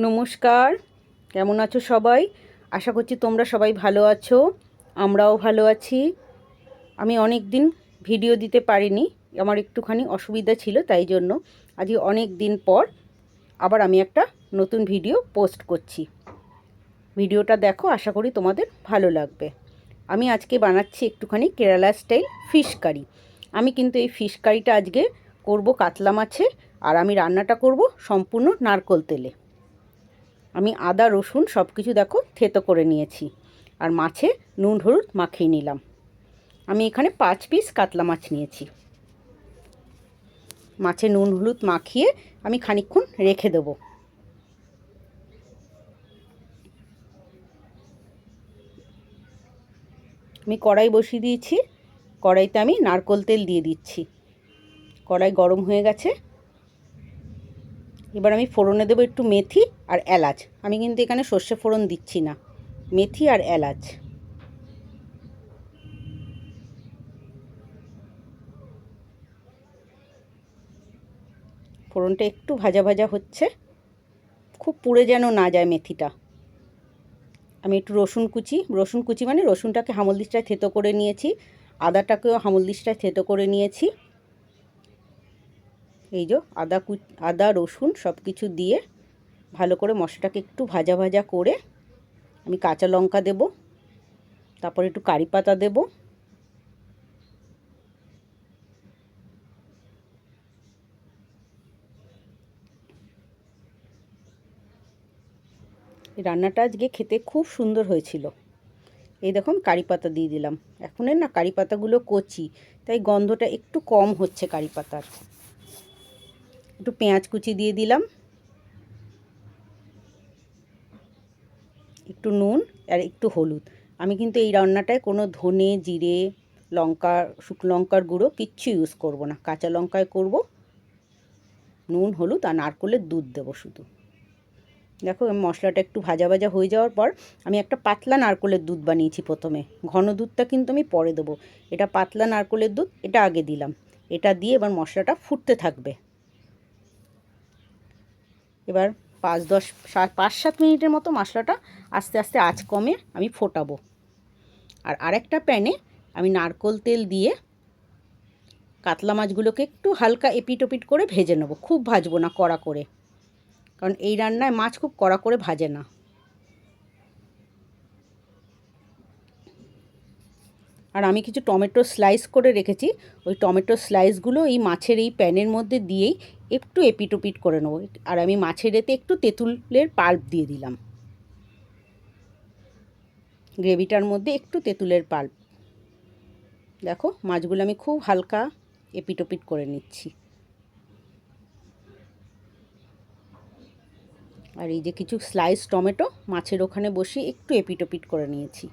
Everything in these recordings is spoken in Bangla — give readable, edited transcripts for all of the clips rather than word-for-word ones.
নমস্কার, কেমন আছো সবাই? আশা করছি তোমরা সবাই ভালো আছো, আমরাও ভালো আছি। আমি অনেক দিন ভিডিও দিতে পারিনি, আমার একটুখানি অসুবিধা ছিল, তাই জন্য আজকে অনেক দিন পর আবার আমি একটা নতুন ভিডিও পোস্ট করছি। ভিডিওটা দেখো, আশা করি তোমাদের ভালো লাগবে। আমি আজকে বানাচ্ছি একটুখানি কেরালা স্টাইল ফিশ কারি। আমি কিন্তু এই ফিশ কারিটা আজকে করব কাতলা মাছে, আর আমি রান্নাটা করব সম্পূর্ণ নারকোল তেলে। আমি আদা রসুন সব কিছু দেখো থেতো করে নিয়েছি, আর মাছে নুন হলুদ মাখিয়ে নিলাম। আমি এখানে 5 পিস কাতলা মাছ নিয়েছি। মাছে নুন হলুদ মাখিয়ে আমি খানিকক্ষণ রেখে দেবো। আমি কড়াই বসিয়ে দিয়েছি, কড়াইতে আমি নারকোল তেল দিয়ে দিচ্ছি। কড়াই গরম হয়ে গেছে, এবার আমি ফোড়নে দেবো একটু মেথি আর এলাচ। আমি কিন্তু এখানে সর্ষে ফোড়ন দিচ্ছি না, মেথি আর এলাচ। ফোড়নটা একটু ভাজা ভাজা হচ্ছে, খুব পুড়ে যেন না যায় মেথিটা। আমি একটু রসুন কুচি মানে রসুনটাকে হামলদিস্তায় থেতো করে নিয়েছি, আদাটাকেও হামলদিস্তায় থেতো করে নিয়েছি। এই যে আদা রসুন সব কিছু দিয়ে ভালো করে মশলাটাকে একটু ভাজা ভাজা করে আমি কাঁচা লঙ্কা দেব, তারপর একটু কারি পাতা দেব, এই রান্নাটা আজকে খেতে খুব সুন্দর হয়েছিল। এই দেখুন কারি পাতা দিয়ে দিলাম। এখন না কারি পাতাগুলো কচি, তাই গন্ধটা একটু কম হচ্ছে কারি পাতার। একটু পেঁয়াজ কুচি দিয়ে দিলাম, একটু নুন আর একটু হলুদ। আমি কিন্তু এই রান্নাটায় কোনো ধনে জিরে লঙ্কা শুকনো লঙ্কার গুঁড়ো কিচ্ছু ইউজ করব না, কাঁচা লঙ্কায় করব। নুন হলুদ আর নারকেলের দুধ দেবো শুধু। দেখো মশলাটা একটু ভাজা ভাজা হয়ে যাওয়ার পর আমি একটা পাতলা নারকেলের দুধ বানিয়েছি প্রথমে, ঘন দুধটা কিন্তু আমি পরে দেবো। এটা পাতলা নারকেলের দুধ, এটা আগে দিলাম। এটা দিয়ে এবার মশলাটা ফুটতে থাকবে। এবার 5-7 মিনিটের মতো মশলাটা আস্তে আস্তে আঁচ কমে আমি ফোটাবো। আর আরেকটা প্যানে আমি নারকেল তেল দিয়ে কাতলা মাছগুলোকে একটু হালকা এপিট ওপিট করে ভেজে নেবো, খুব ভাজবো না, কড়া করে, কারণ এই রান্নায় মাছ খুব কড়া করে ভাজে না। আর আমি কিছু টমেটো স্লাইস করে রেখেছি, ওই টমেটো স্লাইসগুলো এই মাছের এই প্যানের মধ্যে দিয়েই একটু এপিট ওপিট করে নেবো। আর আমি মাছের এতে একটু তেঁতুলের পাল্প দিয়ে দিলাম, গ্রেভিটার মধ্যে একটু তেঁতুলের পাল্প। দেখো মাছগুলো আমি খুব হালকা এপিট ওপিট করে নিচ্ছি। আর এই যে কিছু স্লাইস টমেটো মাছের ওখানে বসিয়ে একটু এপিট ওপিট করে নিয়েছি।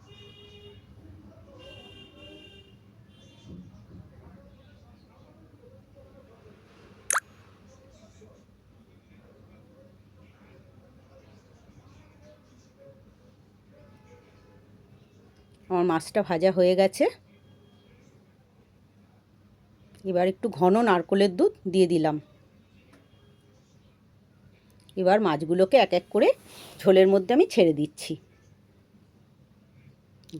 আমার মাছটা ভাজা হয়ে গেছে। এবার একটু ঘন নারকেলের দুধ দিয়ে দিলাম। এবার মাছগুলোকে এক এক করে ঝোলের মধ্যে আমি ছেড়ে দিচ্ছি।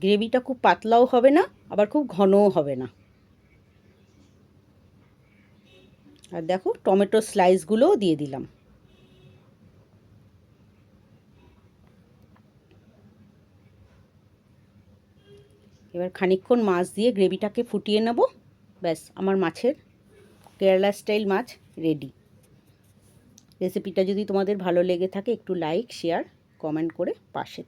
গ্রেভিটা খুব পাতলাও হবে না, আবার খুব ঘনও হবে না। আর দেখো টমেটো স্লাইসগুলোও দিয়ে দিলাম। এবার খানিকক্ষণ মাছ দিয়ে গ্রেভিটাকে ফুটিয়ে নেব। ব্যাস, আমার মাছের কেরালা স্টাইল মাছ রেডি। রেসিপিটা যদি তোমাদের ভালো লেগে থাকে একটু লাইক শেয়ার কমেন্ট করে পাশে